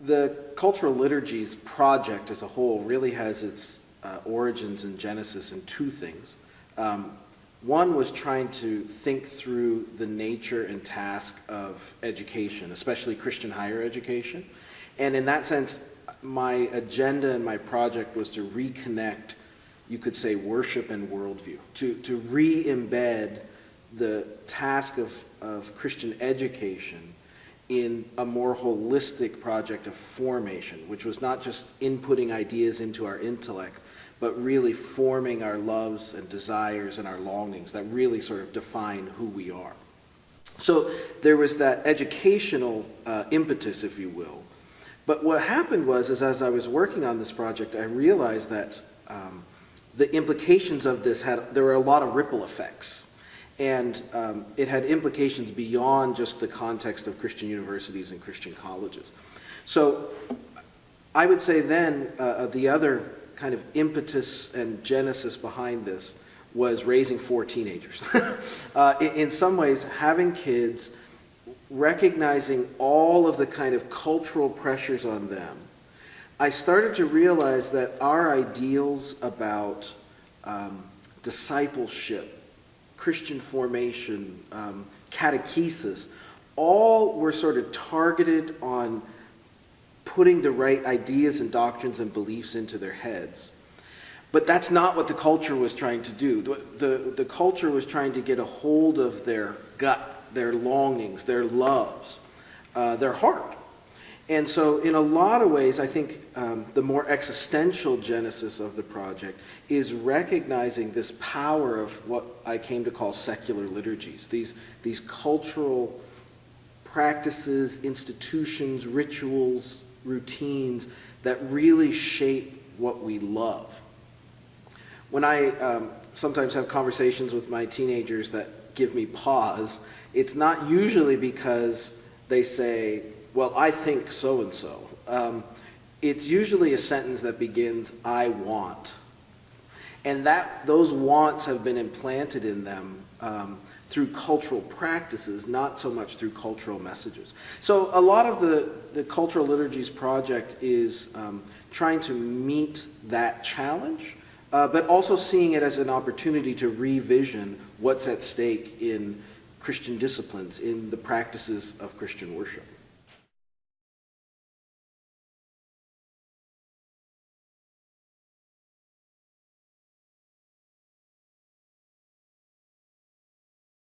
The Cultural Liturgies project as a whole really has its origins in Genesis in two things. One was trying to think through the nature and task of education, especially Christian higher education. And in that sense, my agenda and my project was to reconnect, you could say, worship and worldview, to re-embed the task of Christian education in a more holistic project of formation, which was not just inputting ideas into our intellect, but really forming our loves and desires and our longings that really sort of define who we are. So there was that educational impetus, if you will. But what happened was, as I was working on this project, I realized that the implications of this there were a lot of ripple effects. And it had implications beyond just the context of Christian universities and Christian colleges. So I would say then the other kind of impetus and genesis behind this was raising 4 teenagers. In some ways, having kids, recognizing all of the kind of cultural pressures on them, I started to realize that our ideals about discipleship, Christian formation, catechesis, all were sort of targeted on putting the right ideas and doctrines and beliefs into their heads. But that's not what the culture was trying to do. The culture was trying to get a hold of their gut, their longings, their loves, their heart. And so in a lot of ways, I think the more existential genesis of the project is recognizing this power of what I came to call secular liturgies, these cultural practices, institutions, rituals, routines that really shape what we love. When I sometimes have conversations with my teenagers that give me pause, it's not usually because they say, well, I think so-and-so. It's usually a sentence that begins, I want. And those wants have been implanted in them through cultural practices, not so much through cultural messages. So a lot of the Cultural Liturgies project is trying to meet that challenge, but also seeing it as an opportunity to revision what's at stake in Christian disciplines, in the practices of Christian worship.